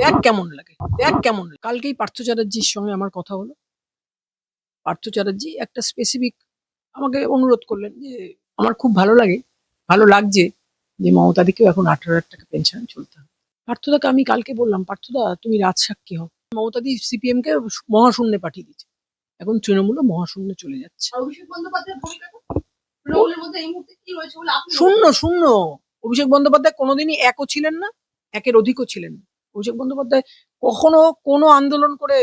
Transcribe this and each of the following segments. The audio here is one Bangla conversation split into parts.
দেখ কেমন লাগে, দেখ কেমন লাগে। কালকেই পার্থ চ্যাটার্জির সঙ্গে আমার কথা হলো। পার্থ চ্যাটার্জি একটা স্পেসিফিক আমাকে অনুরোধ করলেন যে আমার খুব ভালো লাগছে যে মমতাদিকেও এখন 18,000 টাকা পেনশন চলতে হবে। পার্থদাকে আমি কালকে বললাম, পার্থদা তুমি রাজসাক্ষী হও। মমতাদি সিপিএম কে মহাশূন্যে পাঠিয়ে দিচ্ছে, এখন তৃণমূলও মহাশূন্যে চলে যাচ্ছে। অভিষেক বন্দ্যোপাধ্যায়ের ভূমিকাটা তৃণমূলের মধ্যে এই মুহূর্তে কি রয়েছে বলে আপনি শূন্য শূন্য। অভিষেক বন্দ্যোপাধ্যায় কোনোদিনই একও ছিলেন না, একের অধিকও ছিলেন না। অভিষেক বন্দ্যোপাধ্যায় কখনো কোনো আন্দোলন করে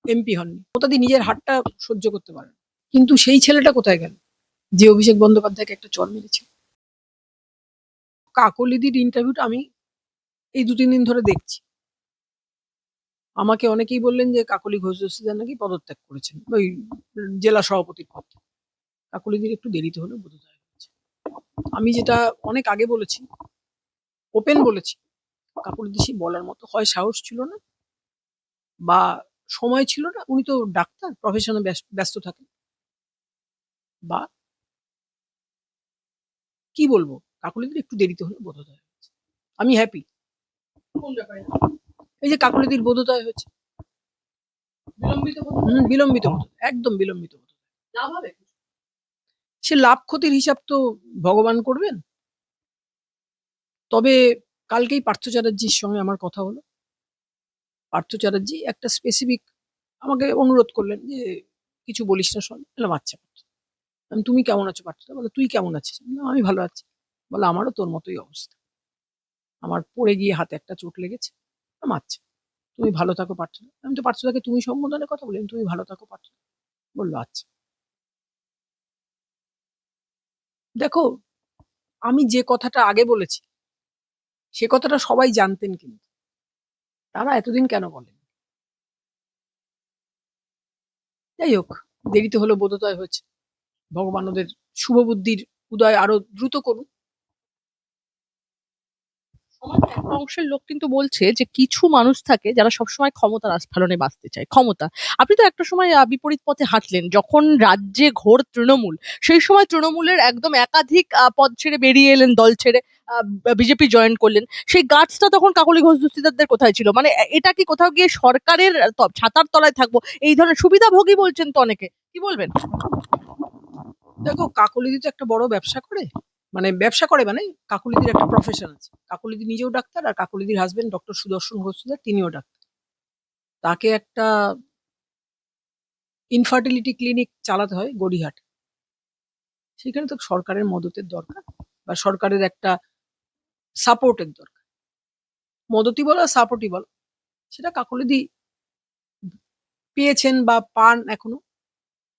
এমপি হননি। মমতাদি নিজের হাতটা সহ্য করতে পারেন, কিন্তু সেই ছেলেটা কোথায় গেল যে অভিষেক বন্দ্যোপাধ্যায়কে একটা চড় মেরেছে? কাকলিদির ইন্টারভিউটা আমি এই 2-3 দিন ধরে দেখছি। আমাকে অনেকেই বললেন যে কাকলি ঘোষ দস্তিদার নাকি পদত্যাগ করেছেন ওই জেলা সভাপতির পদ। কাকলিদির একটু দেরিতে হলেও বোধোদয় হয়েছে। আমি যেটা অনেক আগে বলেছি, ওপেন বলেছি, কাকলিদি সেই বলার মতো হয় সাহস ছিল না বা সময় ছিল না। উনি তো ডাক্তার, প্রফেশনে ব্যস্ত থাকেন, বা কি বলবো, কাকলিদির একটু দেরিতে হলেও বোধোদয় হয়েছে। আমি হ্যাপি। কোন ব্যাপারে এই যে কাকলিদির বোধোদয় হয়েছে, বিলম্বিত বিলম্বিত বোধোদয়, একদম বিলম্বিত বোধোদয়। লাভ হবে? সে লাভ ক্ষতির হিসাব তো ভগবান করবেন। তবে কালকেই পার্থ চ্যাটার্জির সঙ্গে আমার কথা হলো। পার্থ চ্যাটার্জি একটা স্পেসিফিক আমাকে অনুরোধ করলেন যে কিছু বলিস না শোন। বললাম আচ্ছা। আমি তুমি কেমন আছো পার্থ? বলে তুই কেমন আছিস? বললাম, আমি ভালো আছি। বলে আমারও তোর মতোই অবস্থা, আমার পড়ে গিয়ে হাতে একটা চোট লেগেছে। বললাম আচ্ছা, তুমি ভালো থাকো পার্থ। আমি তো পার্থদাকে তুমি সম্বোধনে কথা বলি, তুমি ভালো থাকো পার্থ। বললো আচ্ছা। দেখো, আমি যে কথাটা আগে বলেছি সে কথাটা সবাই জানতেন, কিন্তু তারা এতদিন কেন বলেন? যাই হোক, দেরিতে হলো বোধোদয় হয়েছে। ভগবান ওদের শুভ বুদ্ধির উদয় আরো দ্রুত করুন। সমাজের একটা অংশের লোক কিন্তু বলছে যে কিছু মানুষ থাকে যারা সবসময় ক্ষমতার আস্ফালনে বাঁচতে চায়। ক্ষমতা, আপনি তো একটা সময় বিপরীত পথে হাঁটলেন যখন রাজ্যে ঘোর তৃণমূল, সেই সময় তৃণমূলের একদম একাধিক পদ ছেড়ে বেরিয়ে এলেন, দল ছেড়ে বিজেপি জয়েন করলেন। সেই গাছটা তখন কাকলি ঘোষ দস্তিদারদের কোথায় ছিল? মানে এটা কি কোথাও গিয়ে সরকারের ছাতার তলায় থাকবো এই ধরনের সুবিধাভোগী বলছেন তো অনেকে, কি বলবেন? দেখো, কাকলিদি তো একটা বড় ব্যবসা করে, মানে কাকলিদির একটা প্রফেশন আছে। কাকলিদি নিজেও ডাক্তার, আর কাকলিদির হাজবেন্ড ডক্টর সুদর্শন ঘোষদার, তিনিও ডাক্তার। তাকে একটা ইনফার্টিলিটি ক্লিনিক চালাতে হয় গড়িহাট। সেখানে তো সরকারের মদতের দরকার, বা সরকারের একটা সাপোর্টের দরকার। মদতি বলো সাপোর্টই বলো, সেটা কাকলিদি পেয়েছেন বা পান এখনো।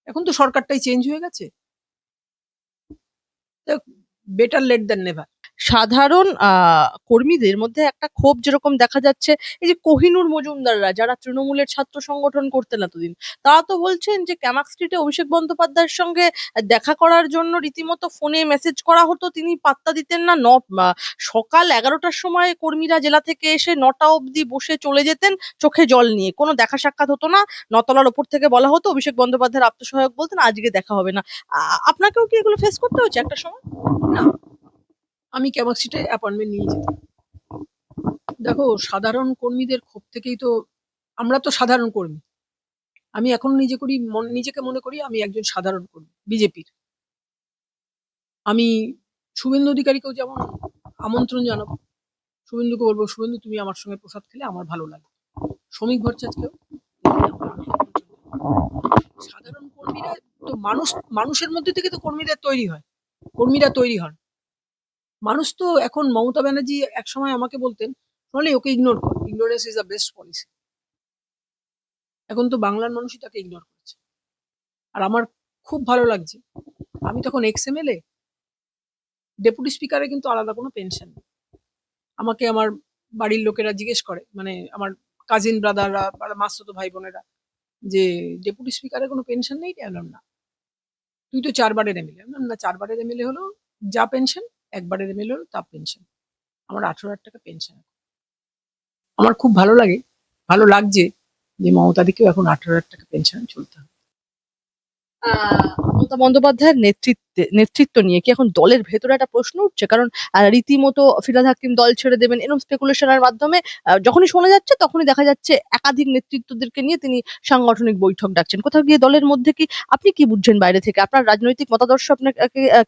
এখন তো সরকারটাই চেঞ্জ হয়ে গেছে, বেটার লেট দ্যান নেভার। সাধারণ কর্মীদের মধ্যে একটা ক্ষোভ যেরকম দেখা যাচ্ছে, এই যে কোহিনূর মজুমদাররা যারা তৃণমূলের ছাত্র সংগঠন করতেন এতদিন, তারা তো বলছেন যে ক্যামাক স্ট্রিটে অভিষেক বন্দ্যোপাধ্যায়ের সঙ্গে দেখা করার জন্য রীতিমতো ফোনে মেসেজ করা হতো, তিনি পাত্তা দিতেন না। সকাল 11টার সময় কর্মীরা জেলা থেকে এসে 9টা অবধি বসে চলে যেতেন চোখে জল নিয়ে, কোনো দেখা সাক্ষাৎ হতো না। নতলার ওপর থেকে বলা হতো, অভিষেক বন্দ্যোপাধ্যায়ের আত্মসহায়ক বলতেন আজকে দেখা হবে না। আপনাকেও কি এগুলো ফেস করতে হয়েছে একটা সময়? না, আমি ক্যামাক স্ট্রিটে অ্যাপয়েন্টমেন্ট নিয়ে যেতাম। দেখো, সাধারণ কর্মীদের ক্ষোভ থেকেই তো, আমরা তো সাধারণ কর্মী। আমি এখন নিজেকে মনে করি আমি একজন সাধারণ কর্মী বিজেপির। আমি শুভেন্দু অধিকারীকেও যেমন আমন্ত্রণ জানাবো, শুভেন্দুকে বলবো, শুভেন্দু তুমি আমার সঙ্গে প্রসাদ খেলে আমার ভালো লাগে। শ্রমিক ভট্টাচার্যকেও সাধারণ কর্মীরা তো মানুষের মধ্যে থেকে তো কর্মীরা তৈরি হন। মানুষ তো এখন, মমতা ব্যানার্জি একসময় আমাকে বলতেন, তাহলে ওকে ইগনোর কর, ignorance is the best policy. এখন তো বাংলার মানুষই তাকে ইগনোর করছে। আর আমার খুব ভালো লাগছে, আমি তখন এক্সএমএলএ, ডেপুটি স্পিকারে কিন্তু আলাদা কোনো পেনশন নেই। আমাকে আমার বাড়ির লোকেরা জিজ্ঞেস করে, মানে আমার কাজিন ব্রাদাররা বা মাসতো ভাই বোনেরা, যে ডেপুটি স্পিকারের কোনো পেনশন নেই? বললাম না। তুই তো 4 বারের এমএলএ। না, 4 বারের এমএলএ হলো যা পেনশন, 1বারের এমএলএ হলো তা পেনশন। আমার 18,000 টাকা পেনশন। আমার খুব ভালো লাগছে যে মমতাদিকেও এখন 18,000 টাকা পেনশন চলতে হবে। মমতা বন্দ্যোপাধ্যায়ের নেতৃত্ব নিয়ে কি এখন দলের ভেতরে একটা প্রশ্ন উঠছে? কারণ রীতিমতো ফিরহাদ হাকিম দল ছেড়ে দেবেন এরকম স্পেকুলেশনের মাধ্যমে যখনই শোনা যাচ্ছে তখনই দেখা যাচ্ছে একাধিক নেতৃত্বদেরকে নিয়ে তিনি সাংগঠনিক বৈঠক ডাকছেন। কোথাও গিয়ে দলের মধ্যে কি আপনি কি বুঝছেন বাইরে থেকে? আপনার রাজনৈতিক মতাদর্শ আপনাকে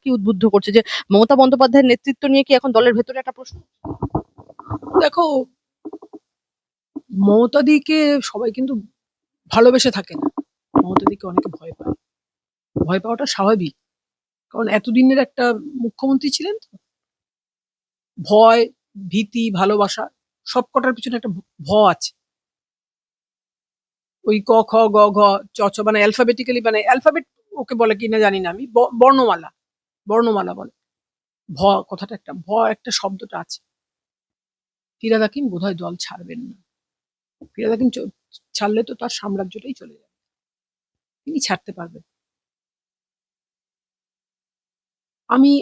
কি উদ্বুদ্ধ করছে যে মমতা বন্দ্যোপাধ্যায়ের নেতৃত্ব নিয়ে কি এখন দলের ভেতরে একটা প্রশ্ন? দেখো, মমতাদিকে সবাই কিন্তু ভালোবেসে থাকে না, মমতাদিকে অনেকে ভয় পায়। ভয় পাওয়াটা স্বাভাবিক, কারণ এতদিনের একটা মুখ্যমন্ত্রী ছিলেন তো। ভয়, ভীতি, ভালোবাসা সবকটার পিছনে একটা আছে। ওই ক খ গ ঘ চ ছ মানে অ্যালফাবেটিক্যালি, মানে অ্যালফাবেট ওকে বলে কিনা জানি না আমি, বর্ণমালা, বর্ণমালা বলে। কথাটা একটা একটা শব্দটা আছে। ফিরহাদ হাকিম বোধহয় দল ছাড়বেন না। ফিরহাদ হাকিম ছাড়লে তো তার সাম্রাজ্যটাই চলে যাবে, তিনি ছাড়তে পারবেন।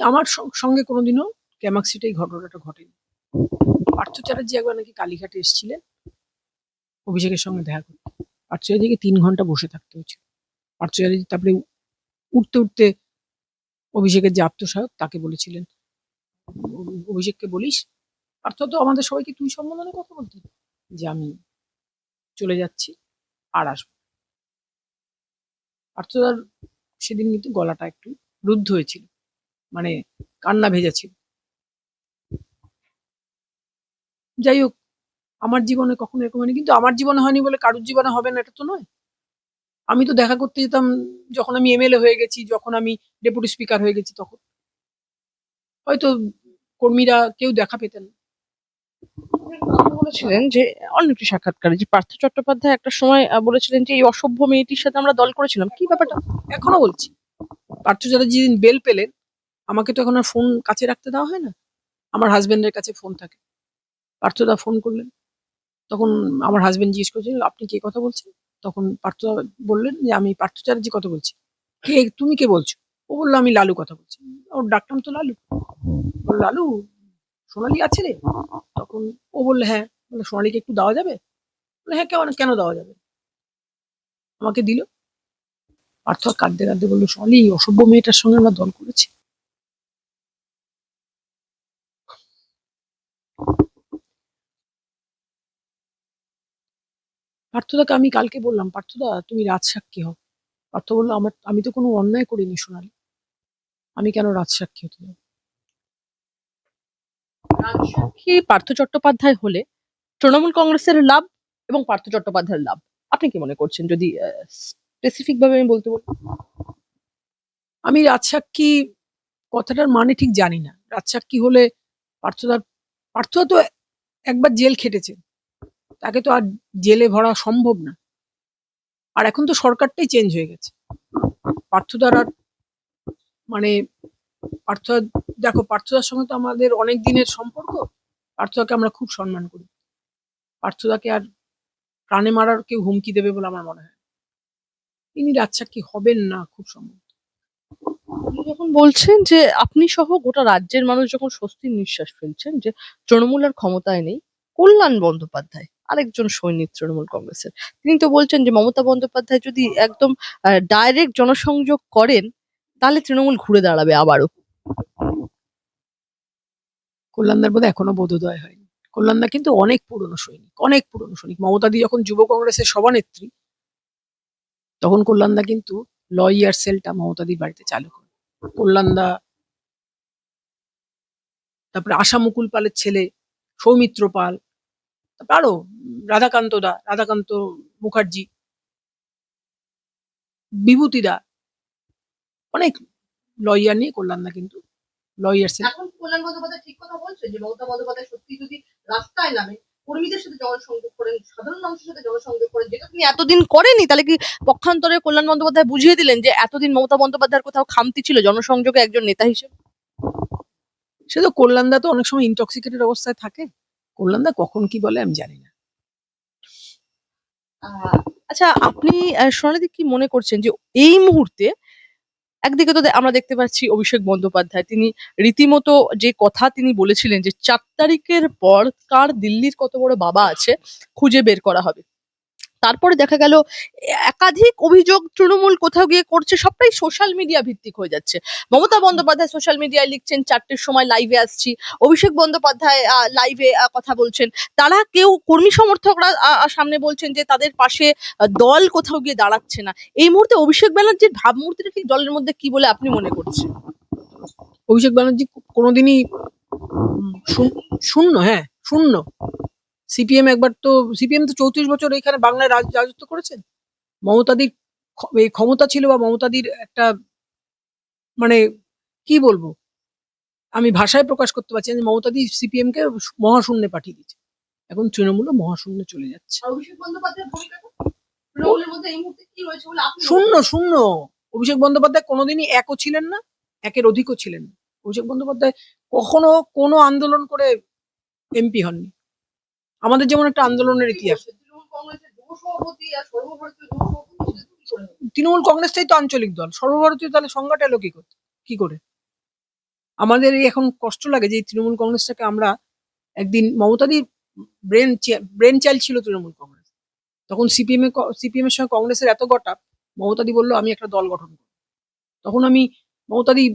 আমার সঙ্গে কোনোদিনও ক্যামাক্সিতে এই ঘটনাটা ঘটেনি। পার্থ চ্যাটার্জি একবার নাকি কালীঘাটে এসেছিলেন অভিষেকের সঙ্গে দেখা করতে। পার্থ চ্যাটার্জিকে 3 ঘন্টা বসে থাকতে হয়েছিল। পার্থ চ্যাটার্জি তারপরে উঠতে উঠতে অভিষেকের যে আত্মসহায়ক তাকে বলেছিলেন, অভিষেককে বলিস। পার্থ তো আমাদের সবাইকে তুই সম্বোধনে কথা বলতেন, যে আমি চলে যাচ্ছি আর আসবো। পার্থদার সেদিন কিন্তু গলাটা একটু রুদ্ধ হয়েছিল, মানে কান্না ভেজা ছিল। যাই হোক, আমার জীবনে কখনো এরকম হয়নি, কিন্তু আমার জীবনে হয়নি বলে কারোর জীবনে হবে না এটা তো নয়। আমি তো দেখা করতে যেতাম যখন আমি এমএলএ হয়ে গেছি, যখন আমি ডেপুটি স্পিকার হয়ে গেছি, তখন হয়তো কর্মীরা কেউ দেখা পেতেন না। আপনি বলেছিলেন যে অন্য একটি সাক্ষাৎকারে যে পার্থ চট্টোপাধ্যায় একটা সময় বলেছিলেন যে এই অসভ্য মেয়েটির সাথে আমরা দল করেছিলাম। কি ব্যাপারটা? এখনো বলছি, পার্থ চ্যাটার্জি যেদিন বেল পেলেন, আমাকে তো এখন আর ফোন কাছে রাখতে দেওয়া হয় না, আমার হাজবেন্ডের কাছে ফোন থাকে। পার্থদা ফোন করলেন, তখন আমার হাজবেন্ড জিজ্ঞেস করছেন আপনি কে কথা বলছেন। তখন পার্থ বললেন যে আমি পার্থ চ্যাটার্জি কথা বলছি। কে তুমি, কে বলছো? ও বললো আমি লালু কথা বলছি। ওর ডাকনাম তো লালু। বললো লালু, সোনালী আছে রে? তখন ও বললো হ্যাঁ। বললো সোনালীকে একটু দেওয়া যাবে? বললো হ্যাঁ, কেন কেন দেওয়া যাবে। আমাকে দিল। পার্থ কাঁদতে কাঁদতে বললো সোনালী, এই অসভ্য মেয়েটার সঙ্গে আমরা দল করেছি। পার্থদাকে আমি কালকে বললাম, পার্থদা তুমি রাজসাক্ষী হও। পার্থ বললো আমি তো কোনো অন্যায় করিনি সোনালী, আমি কেন রাজসাক্ষী হতে যাবো। রাজসাক্ষী পার্থ চট্টোপাধ্যায় হলে তৃণমূল কংগ্রেসের লাভ এবং পার্থ চট্টোপাধ্যায়ের লাভ আপনি কি মনে করছেন? যদি স্পেসিফিক ভাবে আমি বলতে বলি। আমি রাজসাক্ষী কথাটার মানে ঠিক জানি না। রাজসাক্ষী হলে পার্থদা পার্থদা তো একবার জেল খেটেছেন, তাকে তো আর জেলে ভরা সম্ভব না। আর এখন তো সরকারটাই চেঞ্জ হয়ে গেছে। পার্থদার আর মানে পার্থদা, দেখো পার্থদার সঙ্গে তো আমাদের অনেক দিনের সম্পর্ক। পার্থদাকে আমরা খুব সম্মান করি। পার্থদাকে আর প্রাণে মারার কেউ হুমকি দেবে বলে আমার মনে হয় না। তিনি রাজসাক্ষী হবেন না খুব সম্ভব। আপনি যখন বলছেন যে আপনি সহ গোটা রাজ্যের মানুষ যখন স্বস্তির নিঃশ্বাস ফেলছেন যে তৃণমূল আর ক্ষমতায় নেই, কল্যাণ বন্দ্যোপাধ্যায় আরেকজন সৈনিক তৃণমূল কংগ্রেসের, তিনি তো বলছেন যে মমতা বন্দ্যোপাধ্যায় যদি একদম ডাইরেক্ট জনসংযোগ করেন তাহলে তৃণমূল ঘুরে দাঁড়াবে আবারও। কল্যাণদার বোধহয় এখনো বোধোদয় হয়নি। কল্যাণদা কিন্তু অনেক পুরনো সৈনিক, অনেক পুরনো সৈনিক। মমতাদি যখন যুব কংগ্রেসের সভানেত্রী, তখন কল্যাণদা কিন্তু ল ইয়ার সেলটা মমতাদির বাড়িতে চালু করে। কল্যাণদা, তারপরে আশা মুকুল পালের ছেলে সৌমিত্র পাল, তারপর আরো রাধাকান্ত মুখার্জি, বিভূতিদা, অনেক লয়ার নিয়ে কল্যাণদা কিন্তু লয়ার সেল। এখন কল্যাণ বন্দ্যোপাধ্যায় ঠিক কথা বলছেন যে মমতা বন্দ্যোপাধ্যায় সত্যি যদি রাস্তায় নামে কর্মীদের সাথে জনসংযোগ করেন, সাধারণ মানুষের সাথে জনসংযোগ করেন, যেটা তিনি এতদিন করেনি, তাহলে কি পক্ষান্তরে কল্যাণ বন্দ্যোপাধ্যায় বুঝিয়ে দিলেন যে এতদিন মমতা বন্দ্যোপাধ্যায়ের কোথাও খামতি ছিল জনসংযোগে একজন নেতা হিসেবে? সে তো কল্যাণদা তো অনেক সময় ইনটক্সিকেটেড অবস্থায় থাকে। কল্যাণদা কখন কি বলে আমি জানি না। আচ্ছা, আপনি সোনালীদি কি মনে করছেন যে এই মুহূর্তে একদিকে তো আমরা দেখতে পাচ্ছি অভিষেক বন্দ্যোপাধ্যায় তিনি রীতিমতো যে কথা তিনি বলেছিলেন যে 4 তারিখের পর কার দিল্লির কত বড় বাবা আছে খুঁজে বের করা হবে, তারপরে দেখা গেল একাধিক অভিযোগ তৃণমূল কোথাও গিয়ে করছে, সবটাই সোশ্যাল মিডিয়া ভিত্তিক হয়ে যাচ্ছে। মমতা বন্দ্যোপাধ্যায় সোশ্যাল মিডিয়ায় লিখছেন 4টের সময় লাইভে আসছি, অভিষেক বন্দ্যোপাধ্যায় লাইভে কথা বলছেন, তারা কেউ কর্মী সমর্থকরা সামনে বলছেন যে তাদের পাশে দল কোথাও গিয়ে দাঁড়াচ্ছে না। এই মুহূর্তে অভিষেক ব্যানার্জির ভাবমূর্তিটা ঠিক দলের মধ্যে কি বলে আপনি মনে করছেন? অভিষেক ব্যানার্জি কোনোদিনই শূন্য, হ্যাঁ শূন্য। সিপিএম একবার তো সিপিএম তো 34 বছর এখানে বাংলায় রাজত্ব করেছেন। মমতাদির এই ক্ষমতা ছিল, বা মমতাদির একটা মানে কি বলবো, আমি ভাষায় প্রকাশ করতে পারছি না যে মমতাদি সিপিএম কে মহাশূন্যে পাঠিয়ে দিচ্ছে। এখন তৃণমূলও মহাশূন্যে চলে যাচ্ছে। অভিষেক বন্দ্যোপাধ্যায়ের ভূমিকাটা তৃণমূলের মধ্যে এই মুহূর্তে কি রয়েছে বলে আপনি শূন্য শূন্য। অভিষেক বন্দ্যোপাধ্যায় কোনোদিনই একও ছিলেন না, একের অধিকও ছিলেন না। অভিষেক বন্দ্যোপাধ্যায় কখনো কোনো আন্দোলন করে এমপি হননি। আমাদের যেমন একটা আন্দোলনের ইতিহাস। তৃণমূল কংগ্রেসের যুব সভাপতি আর সর্বভারতীয় যুব সভাপতি তৃণমূল কংগ্রেসটাই তো আঞ্চলিক দল, সর্বভারতীয় তাহলে সংজ্ঞাটা এলো কি করে? আমাদের এখন কষ্ট লাগে যে তৃণমূল কংগ্রেসটাকে আমরা একদিন মমতাদি ব্রেন চাইল্ড ছিল তৃণমূল কংগ্রেস, তখন সিপিএম এর সঙ্গে কংগ্রেসের এত গটা, মমতাদি বললো আমি একটা দল গঠন করব। তখন আমি মমতাদি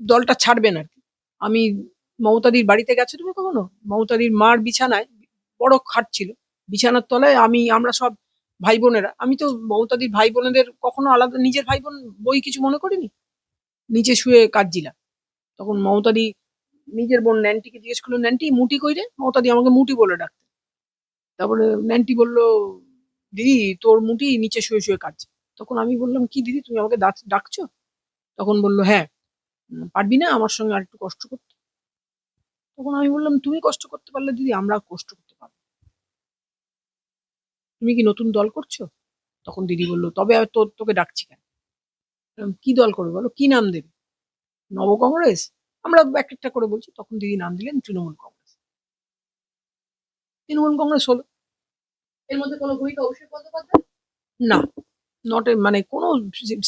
দলটা ছাড়বেন আর কি, আমি মমতাদির বাড়িতে গেছো তুমি কখনো? মমতাদির মার বিছানায় বড় খাট ছিল, বিছানার তলায় আমরা সব ভাই বোনেরা, আমি তো মমতাদির ভাই বোনেদের কখনো আলাদা নিজের ভাই বোন বই কিছু মনে করিনি, নিচে শুয়ে কাঁদছিলাম। তখন মমতাদি নিজের বোন ন্যান্টিকে জিজ্ঞেস করলো, ন্যান্টি মুটি কই রে? মমতাদি আমাকে মুটি বলে ডাকতে। তারপরে ন্যান্টি বললো, দিদি তোর মুটি নিচে শুয়ে শুয়ে কাঁদছে। তখন আমি বললাম, কি দিদি তুমি আমাকে ডাকছো? তখন বললো, হ্যাঁ পারবি না আমার সঙ্গে আর একটু কষ্ট করতে? তখন আমি বললাম, তুমি কষ্ট করতে পারলে দিদি আমরা কষ্ট করতে পারবো, তুমি কি নতুন দল করছো? তখন দিদি বললো, তবে আর তোকে ডাকছি কেন? কি দল করবে বলো, কি নাম দেবে? নব কংগ্রেস? আমরা এক একটা করে বলছি। তখন দিদি নাম দিলেন তৃণমূল কংগ্রেস। তৃণমূল কংগ্রেস হলো। এর মধ্যে কোনো ভূমিকা অভিষেক বন্দ্যোপাধ্যায়? না, নট মানে কোনো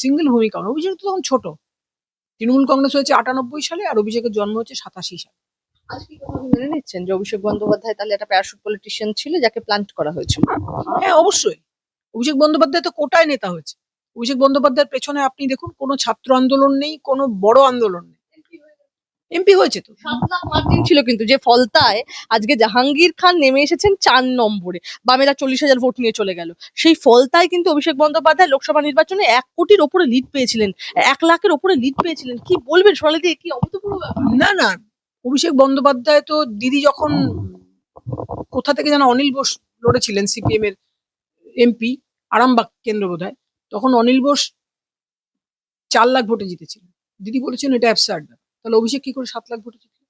সিঙ্গেল ভূমিকা না। অভিষেক তো তখন ছোট। তৃণমূল কংগ্রেস হয়েছে 98 সালে, আর অভিষেকের জন্ম হচ্ছে 87 সালে। আজকে কি আপনি মেনে নিচ্ছেন যে অভিষেক বন্দ্যোপাধ্যায় তাহলে একটা প্যারাশুট পলিটিশিয়ান ছিল যাকে প্ল্যান্ট করা হয়েছিল? হ্যাঁ অবশ্যই। অভিষেক বন্দ্যোপাধ্যায় তো কোটায় নেতা হয়েছে। অভিষেক বন্দ্যোপাধ্যায়ের পেছনে আপনি দেখুন, কোনো ছাত্র আন্দোলন নেই, কোনো বড় আন্দোলন নেই, এমপি হয়েছে তো। 7 লাখ মার্জিন ছিল কিন্তু, যে ফলতায় আজকে জাহাঙ্গীর খান নেমে এসেছেন 4 নম্বরে, বামেরা 40,000 ভোট নিয়ে চলে গেল। সেই ফলতায় কিন্তু অভিষেক বন্দ্যোপাধ্যায় লোকসভা নির্বাচনে 1 কোটির ওপরে লিড পেয়েছিলেন, 1 লাখের ওপরে লিড পেয়েছিলেন। কি বলবেন সোনালী দি, কি অভূতপূর্ব ব্যাপার? না না, অভিষেক বন্দ্যোপাধ্যায় তো দিদি যখন কোথা থেকে যেন অনিল বোস লড়েছিলেন সিপিএম এর এমপি, আরামবাগ কেন্দ্র বোধহয়, তখন অনিল বোস 4 লাখ ভোটে জিতেছিলেন। দিদি বলেছেন এটা অ্যাবসার্ড ব্যাপার। তাহলে অভিষেক কি করে 7 লাখ ভোটে জিতল?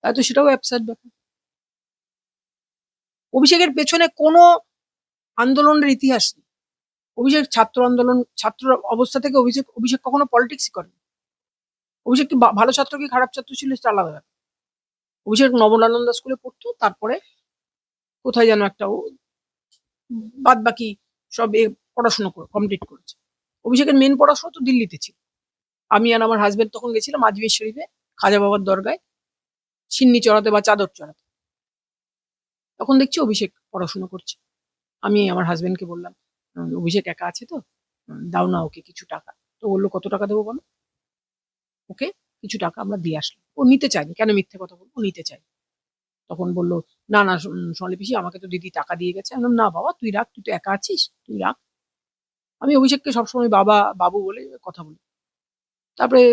তাই তো সেটাও অ্যাবসার্ড ব্যাপার। অভিষেকের পেছনে কোনো আন্দোলনের ইতিহাস নেই। অভিষেক ছাত্র আন্দোলন, ছাত্র অবস্থা থেকে অভিষেক কখনো পলিটিক্স করে। অভিষেক কি ভালো ছাত্র কি খারাপ ছাত্র ছিল সেটা আলাদা ব্যাপার। অভিষেক নবনানন্দা স্কুলে পড়তো, তারপরে কোথায় যেন একটা বাদ বাকি সব পড়াশোনা কমপ্লিট করেছে। অভিষেকের মেন পড়াশোনা তো দিল্লিতে ছিল। আমি আর আমার হাজবেন্ড তখন গেছিলাম আজমির শরীফে খাজা বাবার দরগায় সিন্নি চড়াতে বা চাদর চড়াতে। তখন দেখছি অভিষেক পড়াশোনা করছে। আমি আমার হাজবেন্ডকে বললাম, অভিষেক একা আছে তো, দাও না ওকে কিছু টাকা। তো বললো, কত টাকা দেবো বলো? ওকে কিছু টাকা আমরা দিয়ে আসলাম। ও নিতে চায়নি, কেন মিথ্যে কথা বলবো, নিতে চাই। তখন বললো, না না সোনালী পিসি আমাকে তো দিদি টাকা দিয়ে গেছে। আমি বললাম, না বাবা তুই রাখ, তুই তো একা আছিস, তুই রাখ। আমি অভিষেককে সবসময় বাবা বাবু বলে কথা বলি। তারপরে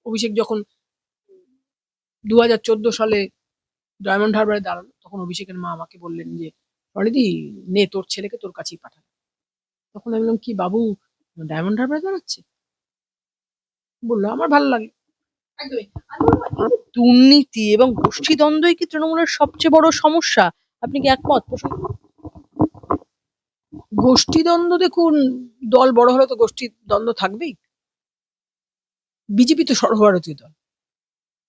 অভিষেক যখন 2014 সালে ডায়মন্ড হারবারে দাঁড়ালো, তখন অভিষেকের মা আমাকে বললেন যে, রনিদি নে তোর ছেলেকে তোর কাছেই পাঠানো। তখন আমি বললাম, কি বাবু ডায়মন্ড হারবারে দাঁড়াচ্ছে? বললো, আমার ভালো লাগে। একদমই। আমি বলবো, এই যে দুর্নীতি এবং গোষ্ঠীদ্বন্দ্বই কি তৃণমূলের সবচেয়ে বড় সমস্যা? আপনি কি একমত? গোষ্ঠীদ্বন্দ্ব দেখুন, দল বড় হলে তো গোষ্ঠীদ্বন্দ্ব থাকবেই। বিজেপি তো সর্বভারতীয় দল,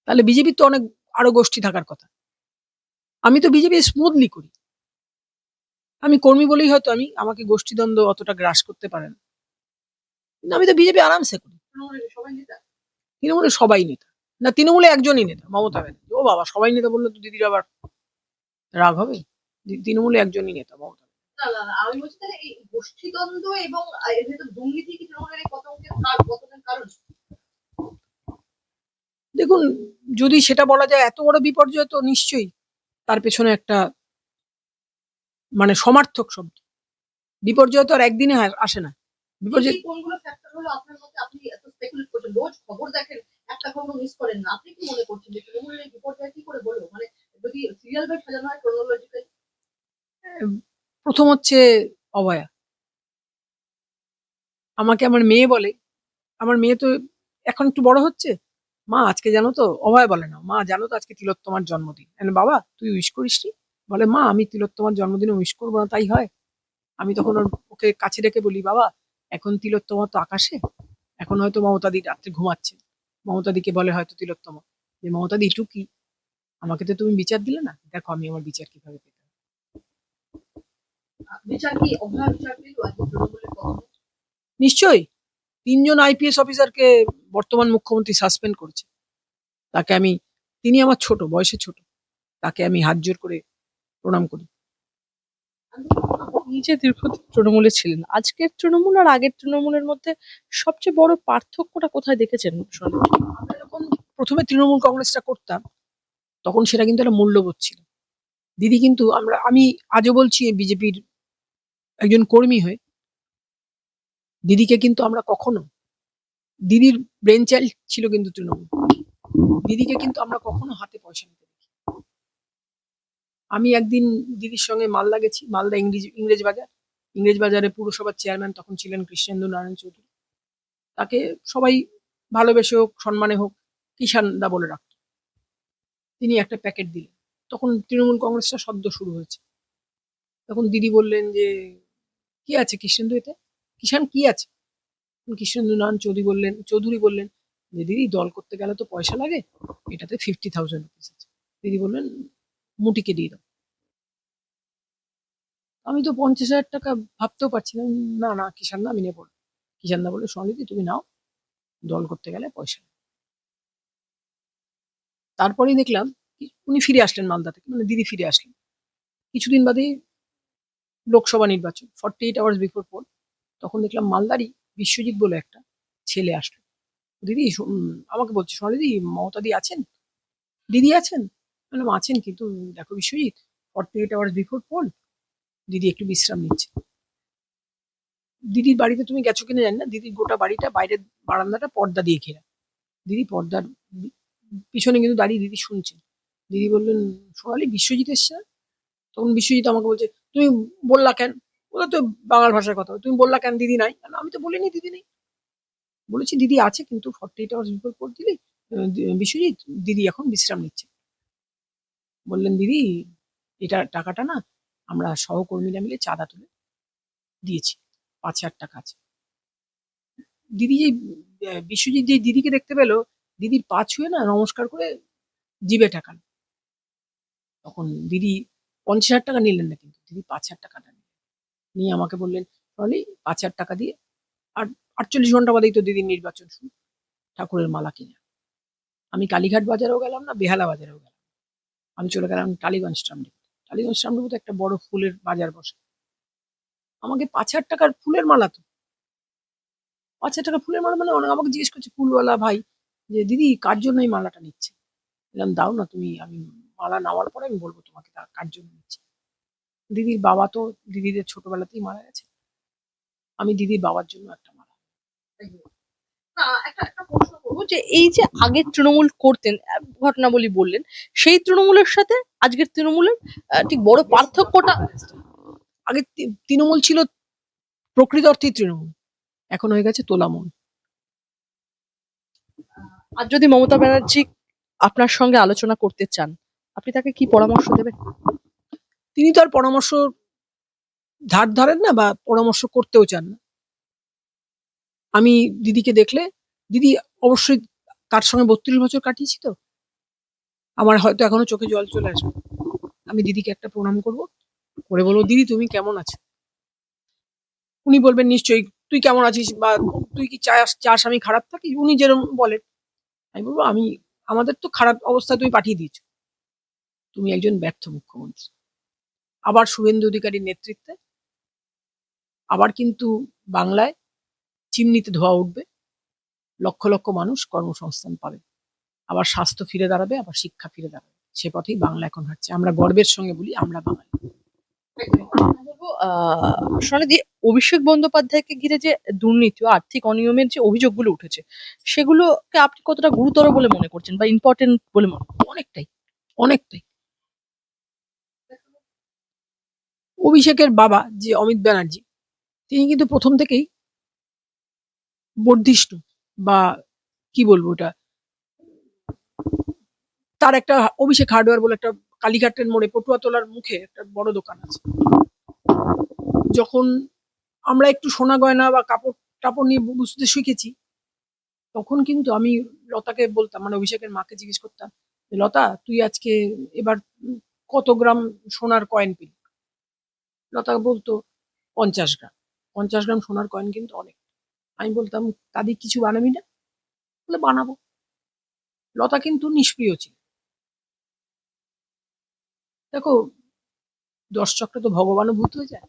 তাহলে বিজেপির তো অনেক আরো গোষ্ঠী থাকার কথা। আমি তো বিজেপি স্মুথলি করি। আমি কর্মী বলেই হয়তো আমাকে গোষ্ঠীদ্বন্দ্ব অতটা গ্রাস করতে পারে না, কিন্তু আমি তো বিজেপি আরামসে করি। তৃণমূলে সবাই নেতা না, তৃণমূলে একজনই নেতা, মমতা ব্যানার্জি। ও বাবা, সবাই নেতা বললে তো দিদির আবার রাগ হবে। তৃণমূলে একজনই নেতা, মমতা। না, না, না, আমি বলছি তাহলে এই গোষ্ঠীদ্বন্দ্ব এবং এর ভেতর দুর্নীতি কি তৃণমূলের এই পতনের পতনের কারণ? দেখুন, যদি সেটা বলা যায় এত বড় বিপর্যয়, তো নিশ্চয়ই তার পেছনে একটা মানে সমার্থক শব্দ। বিপর্যয় তো আর একদিনে আসে না। বিপর্যয় এই কোনগুলো ফ্যাক্টর হলো আপনার মতে? আপনি এত স্পেকুলেট করছেন, রোজ খবর দেখেন, একটা খবর মিস করেন না। আপনি কি মনে করছেন যে তৃণমূলের এই বিপর্যয় কি করে হলো? মানে যদি সিরিয়াল বাই সাজানো হয় ক্রোনোলজিক্যালি। প্রথম হচ্ছে অভয়া। আমাকে আমার মেয়ে বলে, আমার মেয়ে তো এখন একটু বড় হচ্ছে, মা আজকে জানো তো, অভয় বলে না, মা জানো তো আজকে তিলোত্তমার জন্মদিন। বাবা তুই উইশ করিসনি? বলে মা আমি তিলোত্তমার জন্মদিনে উইশ করবো না, তাই হয়? আমি তখন ওকে কাছে রেখে বলি, বাবা এখন তিলোত্তমা তো আকাশে, এখন হয়তো মমতাদি রাত্রে ঘুমাচ্ছে। মমতাদিকে বলে হয়তো তিলোত্তমা যে, মমতাদি একটু কি, আমাকে তো তুমি বিচার দিলে না, দেখো আমি আমার বিচার কিভাবে পেতে হয়। বিচার কি অভয়া বিচার পেল আজকে তৃণমূলের পতনে? নিশ্চয়ই ৩ জন IPS অফিসারকে বর্তমান মুখ্যমন্ত্রী সাসপেন্ড করেছে। তাকে আমি, তিনি আমার ছোট, বয়সে ছোট, তাকে আমি হাত জোর করে প্রণাম করি। আপনি যে দীর্ঘদিন তৃণমূলে ছিলেন, আজকের তৃণমূল আর আগের তৃণমূলের মধ্যে সবচেয়ে বড় পার্থক্যটা কোথায় দেখেছেন সোনালি? আমরা যখন প্রথমে তৃণমূল কংগ্রেসটা করতাম, তখন সেটা কিন্তু একটা মূল্যবোধ ছিল। দিদি কিন্তু, আমি আজও বলছি বিজেপির একজন কর্মী হয়ে, দিদিকে কিন্তু আমরা কখনো, দিদির ব্রেন চাইল্ড ছিল কিন্তু তৃণমূল, দিদিকে কিন্তু আমরা কখনো হাতে পয়সা নিতে দেখি। আমি একদিন দিদির সঙ্গে মালদা গেছি, মালদা ইংরেজ বাজারে পুরসভার চেয়ারম্যান তখন ছিলেন কৃষ্ণেন্দু নারায়ণ চৌধুরী। তাকে সবাই ভালোবেসে হোক সম্মানে হোক কিষান দা বলে রাখত। তিনি একটা প্যাকেট দিলেন, তখন তৃণমূল কংগ্রেসটা সদ্য শুরু হয়েছে। তখন দিদি বললেন যে, কি আছে কৃষ্ণেন্দু এতে, কিষান কি আছে? কৃষ্ণেন্দু নারায়ণ চৌধুরী বললেন যে, দিদি দল করতে গেলে তো পয়সা লাগে, এটাতে 50,000 রুপিস আছে। দিদি বললেন মুটিকে দিয়ে দাও। আমি তো 50,000 টাকা ভাবতেও পারছি না। না না কিষান দা আমি নেবো না। কিষান দা বলে, সোনালিদি তুমি নাও, দল করতে গেলে পয়সা লাগে। তারপরেই দেখলাম উনি ফিরে আসলেন মালদা থেকে, মানে দিদি ফিরে আসলেন কিছুদিন বাদেই লোকসভা নির্বাচন, 48 hours বিফোর পোল। তখন দেখলাম মালদারই বিশ্বজিৎ বলে একটা ছেলে আসলো। দিদি আমাকে বলছে, সোনালিদি মমতাদি আছেন? দিদি আছেন? বললাম আছেন, কিন্তু দেখো বিশ্বজিৎ, 48 hours বিফোর পোল, দিদি একটু বিশ্রাম নিচ্ছে। দিদির বাড়িতে তুমি গেছো কিনা জানি না, দিদির গোটা বাড়িটা বাইরের বারান্দাটা পর্দা দিয়ে ঘেরা। দিদি পর্দার পিছনে কিন্তু দাঁড়িয়ে দিদি শুনছেন। দিদি বললেন, সোনালি বিশ্বজিৎ এসছে না? তখন বিশ্বজিৎ আমাকে বলছে, তুমি বললা কেন? ওরা তো বাংলা ভাষায় কথা বলে, তুমি বললা কেন দিদি নাই? আমি তো বলিনি দিদি নেই, বলেছি দিদি আছে, কিন্তু 48 hours বিফোর কোড দিলি বিশ্বজিৎ, দিদি এখন বিশ্রাম নিচ্ছে। বললেন, দিদি এটা টাকাটা না আমরা সহকর্মীরা মিলে চাঁদা তুলে দিয়েছি, 5,000 টাকা আছে। দিদি যে বিশ্বজিৎ যে দিদিকে দেখতে পেলো, দিদির পা ছুঁয়ে না নমস্কার করে জিভে ঠেকান। তখন দিদি 50,000 টাকা নিলেন না, কিন্তু দিদি 5,000 টাকাটা নিয়ে আমাকে বললেন, তাহলে 5,000 টাকা দিয়ে, আর 48 ঘন্টা বাদেই তো দিদির নির্বাচন শুরু, ঠাকুরের মালা কিনে। আমি কালীঘাট বাজারেও গেলাম না, বেহালা বাজারেও গেলাম, আমি চলে গেলাম টালিগঞ্জ টাউনে। টালিগঞ্জ টাউনে তো একটা বড় ফুলের বাজার বসে, আমাকে 5,000 টাকার ফুলের মালা, তো 5,000 টাকার ফুলের মালা, মানে আমাকে জিজ্ঞেস করছে ফুলওয়ালা ভাই যে, দিদি কার জন্য এই মালাটা নিচ্ছে? বললাম দাও না তুমি, আমি মালা নেওয়ার পরে আমি বলবো তোমাকে কার জন্য নিচ্ছি। দিদির বাবা তো দিদিদের ছোটবেলাতেই মারা গেছে, আমি দিদির বাবার জন্য একটা মালা। না, একটা প্রশ্ন করবো যে এই যে আগের তৃণমূল করতেন, ঘটনাবলী বললেন, সেই তৃণমূলের সাথে আজকের তৃণমূলের ঠিক বড় পার্থক্যটা? আগে তৃণমূল ছিল প্রকৃত অর্থেই তৃণমূল, এখন হয়ে গেছে তোলামূল। আর যদি মমতা ব্যানার্জি আপনার সঙ্গে আলোচনা করতে চান, আপনি তাকে কি পরামর্শ দেবেন? তিনি তো আর পরামর্শ ধার ধারেন না, বা পরামর্শ করতেও চান না। আমি দিদিকে দেখলে, দিদি অবশ্যই তার সঙ্গে 32 বছর কাটিয়েছি, তো আমার হয়তো এখনো চোখে জল চলে আসবে। আমি দিদিকে একটা প্রণাম করব, করে বলবো, দিদি তুমি কেমন আছো? উনি বলবেন, নিশ্চয়ই, তুই কেমন আছিস, বা তুই কি চাস আমি খারাপ থাকি? উনি যেরকম বলেন। আমি বলবো, আমাদের তো খারাপ অবস্থায় তুমি পাঠিয়ে দিয়েছো, তুমি একজন ব্যর্থ মুখ্যমন্ত্রী। আবার শুভেন্দু অধিকারীর নেতৃত্বে আবার কিন্তু বাংলায় চিমনিতে ধোঁয়া উঠবে, লক্ষ লক্ষ মানুষ কর্মসংস্থান পাবে, আবার স্বাস্থ্য ফিরে দাঁড়াবে, আবার শিক্ষা ফিরে দাঁড়াবে। সে পথেই বাংলা এখন হাঁটছে। আমরা গর্বের সঙ্গে বলি আমরা বাঙালি। বলবো সোনালি, অভিষেক বন্দ্যোপাধ্যায়কে ঘিরে যে দুর্নীতি ও আর্থিক অনিয়মের যে অভিযোগগুলো উঠেছে, সেগুলোকে আপনি কতটা গুরুতর বলে মনে করছেন বা ইম্পর্টেন্ট বলে মনে অনেকটাই, অনেকটাই। অভিষেকের বাবা যে অমিত ব্যানার্জি, তিনি কিন্তু প্রথম থেকেই বর্ধিষ্ণু, বা কি বলবো ওটা, তার একটা অভিষেক হার্ডওয়্যার বলে একটা কালীঘাটের মোড়ে পটুয়াতলার মুখে একটা বড় দোকান আছে। যখন আমরা একটু সোনা গয়না বা কাপড় টাপড় নিয়ে বুঝতে শিখেছি, তখন কিন্তু আমি লতাকে বলতাম, মানে অভিষেকের মাকে জিজ্ঞেস করতাম যে, লতা তুই আজকে এবার কত গ্রাম সোনার কয়েন পেলি? লতা বলতো 50 গ্রাম। 50 গ্রাম সোনার কয়েন কিন্তু অনেক। আমি বলতাম, তাদের কিছু বানাবি না? বলে বানাবো। লতা কিন্তু নিষ্ক্রিয় ছিল। দেখো, 10 চক্রে তো ভগবানও ভূত হয়ে যায়।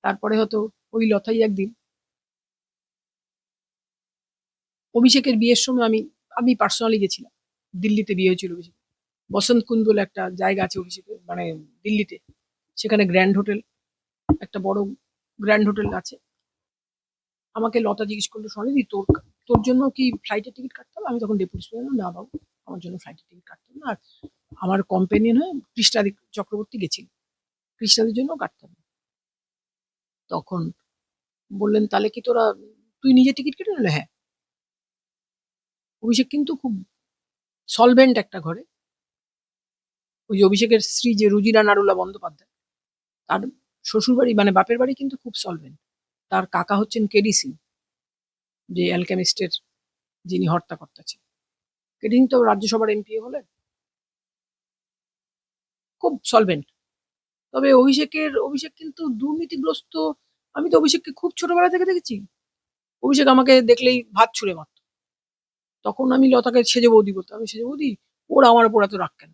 তারপরে হয়তো ওই লতাই একদিন অভিষেকের বিয়ের সময় আমি পার্সোনালি গেছিলাম। দিল্লিতে বিয়ে হয়েছিল অভিষেক। বসন্ত কুঞ্জ বলে একটা জায়গা আছে অভিষেকের, মানে দিল্লিতে। সেখানে গ্র্যান্ড হোটেল, একটা বড় গ্র্যান্ড হোটেল আছে। আমাকে লতা জিজ্ঞেস করলো, সোনালি তোর তোর জন্য কি ফ্লাইটের টিকিট কাটতে হবে? আমি তখন ডেপুটি বললাম, না বাবু, আমার জন্য ফ্লাইটের টিকিট কাটতে হবে না। আর আমার কম্পেনিয়ন হয়ে কৃষ্ণাদি চক্রবর্তী গেছিল, কৃষ্ণাদির জন্য কাটতে হবে। তখন বললেন, তাহলে কি তোরা, তুই নিজে টিকিট কেটে নিলে? হ্যাঁ। অভিষেক কিন্তু খুব সলভেন্ট একটা ঘরে। ওই যে অভিষেকের স্ত্রী যে রুজিরা নারুলা বন্দ্যোপাধ্যায়, তার শ্বশুর বাড়ি মানে বাপের বাড়ি কিন্তু খুব সলভেন্ট। তার কাকা হচ্ছেন কেডি সিং, যে অ্যালকেমিস্টের যিনি হর্তাকর্তা ছিলেন। কেডি সিং তো রাজ্যসভার এমপি হলেন, খুব সলভেন্ট। তবে অভিষেক কিন্তু দুর্নীতিগ্রস্ত। আমি তো অভিষেককে খুব ছোটবেলা থেকে দেখেছি। অভিষেক আমাকে দেখলেই ভাত ছুঁড়ে মারত। তখন আমি লতাকে সেজে বৌদি বলতাম, আমি সেজে বৌদি, ওর আমার ওপর এত রাগ কেন?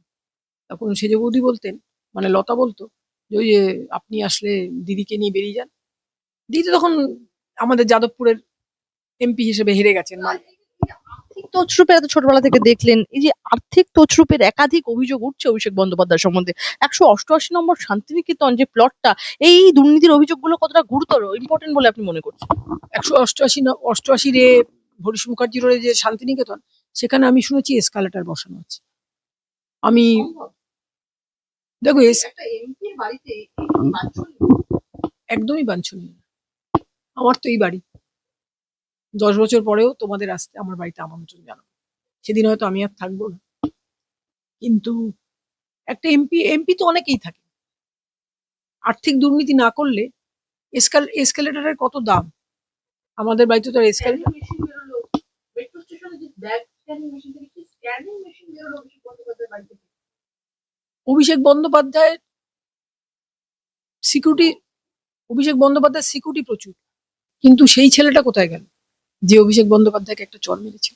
তখন সেজে বৌদি বলতেন, মানে লতা বলতো যে, ওই যে আপনি আসলে দিদিকে নিয়ে বেরিয়ে যান। দিদি তখন আমাদের যাদবপুরের এমপি হিসেবে হেরে গেছেন। আর্থিক তছরূপে এত ছোটবেলা থেকে দেখলেন, এই যে আর্থিক তছরূপের একাধিক অভিযোগ উঠছে অভিষেক বন্দ্যোপাধ্যায় সম্বন্ধে, 188 নম্বর শান্তিনিকেতন যে প্লটটা, এই দুর্নীতির অভিযোগগুলো কতটা গুরুতর ইম্পর্টেন্ট বলে আপনি মনে করছেন? 188 রে হরিশ মুখার্জি রোডে যে শান্তিনিকেতন, সেখানে আমি শুনেছি এসকালেটার বসানো আছে। আমি দেখো একদমই বাঞ্ছনীয়। আমার তো এই বাড়ি, 10 বছর পরেও তোমাদের আসতে আমার বাড়িতে আমন্ত্রণ জানাবো। সেদিন হয়তো আমি আর থাকবো না, কিন্তু একটা এমপি তো অনেকেই থাকে। আর্থিক দুর্নীতি না করলে এসকালেটারের কত দাম? আমাদের বাড়িতে তো এসকালেটার। অভিষেক বন্দ্যোপাধ্যায়ের সিকিউরিটি অভিষেক বন্দ্যোপাধ্যায়ের সিকিউরিটি প্রচুর, কিন্তু সেই ছেলেটা কোথায় গেল যে অভিষেক বন্দ্যোপাধ্যায়কে একটা চড় মেরেছে?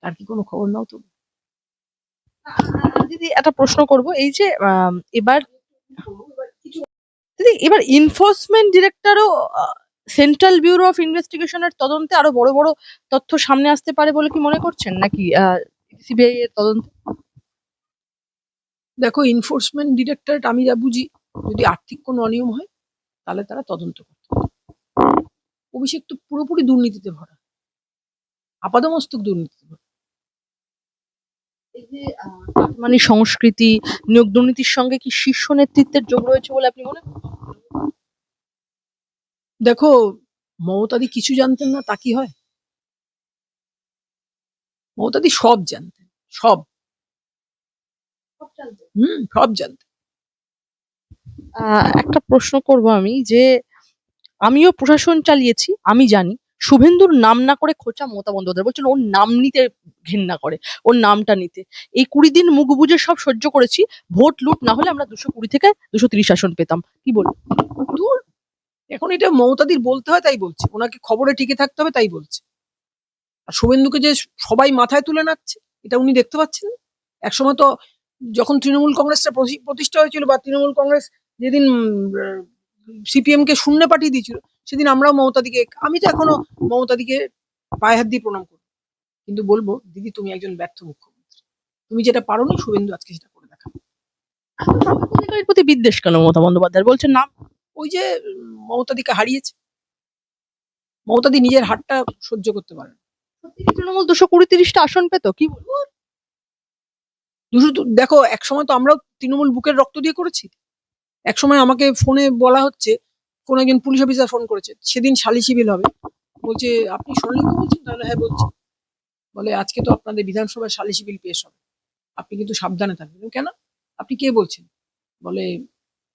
তার কি কোনো খবর নাও তো? দিদি একটা প্রশ্ন করব, এই যে এবার দিদি এবার এনফোর্সমেন্ট ডিরেক্টরও সেন্ট্রাল ব্যুরো অফ ইনভেস্টিগেশনের তদন্তে আরো বড় বড় তথ্য সামনে আসতে পারে বলে কি মনে করছেন, নাকি সিবিআই এর তদন্ত? দেখো, এনফোর্সমেন্ট ডিরেক্টরেট আমি যা বুঝি, যদি আর্থিক কোনো অনিয়ম হয় তাহলে তারা তদন্ত করতে পারে। অভিষেক তো পুরোপুরি দুর্নীতিতে ভরা, আপাদমস্তক দুর্নীতিতে ভরা। এই যে মানে সংস্কৃতি, নিয়োগ দুর্নীতির সঙ্গে কি শীর্ষ নেতৃত্বের যোগ রয়েছে বলে আপনি মনে করেন? দেখো, মমতাদি কিছু জানতেন না তা কি হয়? মমতাদি সব জানতেন, সব। সব জানতেন। একটা প্রশ্ন করব আমি, যে আমিও প্রশাসন চালিয়েছি, আমি জানি শুভেন্দুর নাম না করে খোঁচা মমতা বন্দ্যোপাধ্যায় বলছেন ওর নাম নিতে ঘেন্না করে, ওর নামটা নিতে। এই 20 দিন মুখ বুজে সব সহ্য করেছি, ভোট লুট না হলে আমরা 220 থেকে 230 আসন পেতাম, কি বলবো? দূর, এখন এটা মমতাদির বলতে হয় তাই বলছে, ওনাকে খবরে টিকে থাকতে হবে তাই বলছে। আর শুভেন্দুকে যে সবাই মাথায় তুলে নাচছে, এটা উনি দেখতে পাচ্ছেন না? একসময় তো যখন তৃণমূল কংগ্রেসটা প্রতিষ্ঠা হয়েছিল, বা তৃণমূল কংগ্রেস যেদিন সিপিএম কে শূন্য পাঠিয়ে দিয়েছিল, সেদিন আমরাও মমতাদিকে, আমি তো এখনো মমতাদিকে পায়ে হাত দিয়ে প্রণাম করি, কিন্তু বলবো দিদি তুমি একজন ব্যর্থ মুখ্যমন্ত্রী, তুমি যেটা পারোনি শুভেন্দু আজকে সেটা করে দেখাবে। শুভেন্দু অধিকারীর প্রতি বিদ্বেষ কেন মমতা বন্দ্যোপাধ্যায়? বলছেন না ওই যে মমতাদিকে হারিয়েছে, মমতাদি নিজের হারটা সহ্য করতে পারে না। সত্যি কি তৃণমূল 220-30টা আসন পেত? কি বলবো? দেখো একসময় তো আমরাও তৃণমূল বুকের রক্ত দিয়ে করেছি। একসময় আমাকে ফোনে বলা হচ্ছে, কোন একজন পুলিশ অফিসার ফোন করেছে, সেদিন সালিসি বিল হবে, বলছে আপনি স্বর্ণলিঙ্গ বলছেন? তাহলে হ্যাঁ বলছি। বলে আজকে তো আপনাদের বিধানসভায় সালিসি বিল পেশ হবে, আপনি কিন্তু সাবধানে থাকবেন। কেন? আপনি কে বলছেন? বলে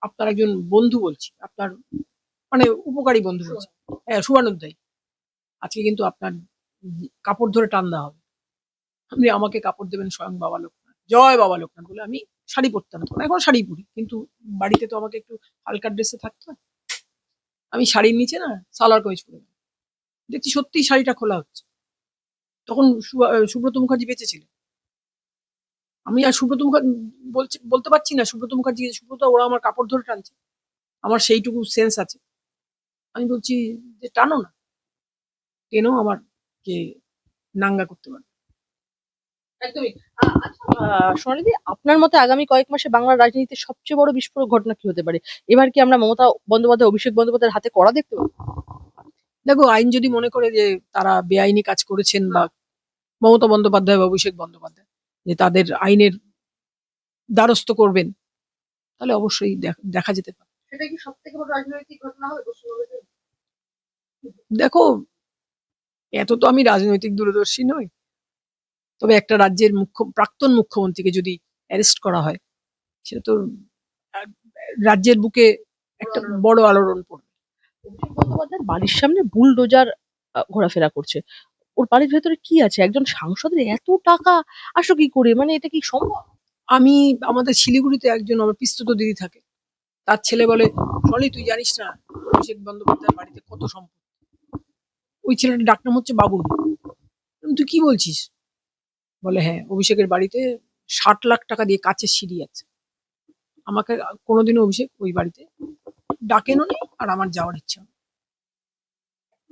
আপনার একজন বন্ধু বলছি, আপনার মানে উপকারী বন্ধু বলছি, হ্যাঁ শুভানুধ্যায়ী, আজকে কিন্তু আপনার কাপড় ধরে টান দেওয়া হবে। আপনি আমাকে কাপড় দেবেন স্বয়ং বাবা লোকনাথ, জয় বাবা লোকনাথ বলে আমি শাড়ি পরতাম, তখন এখন শাড়ি পরি, কিন্তু বাড়িতে তো আমাকে একটু হালকা ড্রেসে থাকতে হয়। আমি শাড়ির নিচে না সালোয়ার কামিজ পরে গেলাম। দেখছি সত্যি শাড়িটা খোলা হচ্ছে। তখন সুব্রত মুখার্জি বেঁচে ছিল। আমি আর সুব্রত মুখার্জি বলতে পারছি না সুব্রত মুখার্জি, সুব্রত ওরা আমার কাপড় ধরে টানছে, আমার সেইটুকু সেন্স আছে। আমি বলছি যে টানো না, টেনো আমার কে নাঙ্গা করতে পারে। একদমই। সোনালীদি, আপনার মতে আগামী কয়েক মাসে বাংলার রাজনীতিতে সবচেয়ে বড় বিস্ফোরক ঘটনা কি হতে পারে? এবার কি আমরা মমতা বন্দ্যোপাধ্যায়, অভিষেক বন্দ্যোপাধ্যায়ের হাতে কড়া দেখতে পাবো? দেখো আইন যদি মনে করে যে তারা বেআইনি কাজ করেছেন, বা মমতা বন্দ্যোপাধ্যায় বা অভিষেক বন্দ্যোপাধ্যায় যে তাদের আইনের দ্বারস্থ করবেন, তাহলে অবশ্যই দেখা যেতে পারে। সেটা কি সবথেকে বড় রাজনৈতিক ঘটনা হবে পশ্চিমবঙ্গের জন্য? দেখো এত তো আমি রাজনৈতিক দূরদর্শী নই, তবে একটা রাজ্যের প্রাক্তন মুখ্যমন্ত্রীকে যদি অ্যারেস্ট করা হয়, সেটা তো আহ, রাজ্যের বুকে একটা বড় আলোড়ন পড়বে। অভিষেক বন্দ্যোপাধ্যায়ের বাড়ির সামনে বুলডোজার ঘোরাফেরা করছে। ওর বাড়ির ভেতরে কি আছে? একজন সাংসদের এত টাকা আসলো কি করে? মানে এটা কি সম্ভব? আমি আমাদের শিলিগুড়িতে একজন আমার পিস্তুত দিদি থাকে, তার ছেলে বলে, সলি তুই জানিস না অভিষেক বন্দ্যোপাধ্যায়ের বাড়িতে কত সম্পদ? ওই ছেলেটার ডাকনাম হচ্ছে বাবুল। তুই কি বলছিস? বলে হ্যাঁ, অভিষেকের বাড়িতে 60 লাখ টাকা দিয়ে কাচের সিঁড়ি আছে। আমাকে কোনোদিনও অভিষেক ওই বাড়িতে ডাকেনও নি, আর আমার যাওয়ার ইচ্ছা নেই।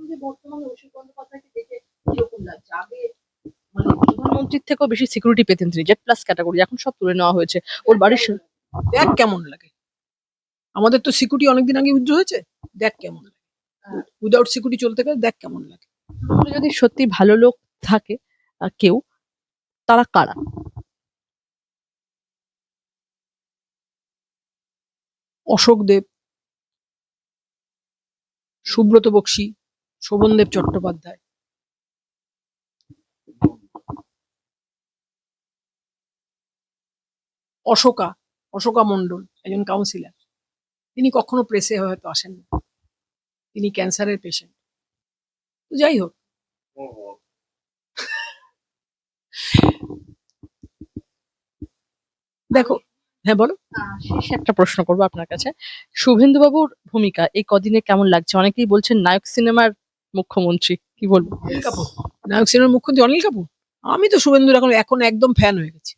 যে বর্তমানে অভিষেক বন্দ্যোপাধ্যায়কে দেখে কিরকম লাগছে? আগে মানে প্রধানমন্ত্রীর থেকেও বেশি সিকিউরিটি পেতেন তিনি, জেড প্লাস ক্যাটাগরি, এখন সব তুলে নেওয়া হয়েছে ওর বাড়ির দেখ কেমন লাগে, আমাদের তো সিকিউরিটি অনেকদিন আগে উইথড্র হয়েছে, দেখ কেমন লাগে, উইদাউট সিকিউরিটি চলতে গেলে দেখ কেমন লাগে। যদি সত্যি ভালো লোক থাকে কেউ, তারা কারা? অশোক দেব, সুব্রত বক্সী, শোভনদেব চট্টোপাধ্যায়, অশোকা মন্ডল, একজন কাউন্সিলর, তিনি কখনো প্রেসে হয়তো আসেন না, তিনি ক্যান্সারের পেশেন্ট। তো যাই হোক, দেখো, হ্যাঁ বলো। শেষ একটা প্রশ্ন করবো আপনার কাছে। শুভেন্দু বাবুর ভূমিকা এই কদিনে কেমন লাগছে? অনেকেই বলছেন নায়ক সিনেমার মুখ্যমন্ত্রী, কি বলবো? অনিল কাপুর, নায়ক সিনেমার মুখ্যমন্ত্রী অনিল কাপুর। আমি তো শুভেন্দুর এখন একদম ফ্যান হয়ে গেছি।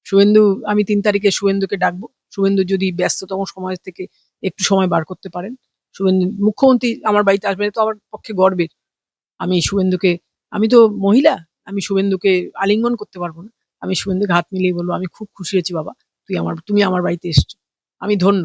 শুভেন্দু, আমি 3 তারিখে শুভেন্দুকে ডাকবো। শুভেন্দু যদি ব্যস্ততম সময় থেকে একটু সময় বার করতে পারেন, শুভেন্দু মুখ্যমন্ত্রী আমার বাড়িতে আসবেন, তো আমার পক্ষে গর্বের। আমি শুভেন্দুকে, আমি তো মহিলা, আমি শুভেন্দুকে আলিঙ্গন করতে পারবো না, আমি শুভেন্দুকে হাত মিলিয়ে বলবো আমি খুব খুশি হয়েছি বাবা, তুমি আমার বাড়িতে এসছো, আমি ধন্য।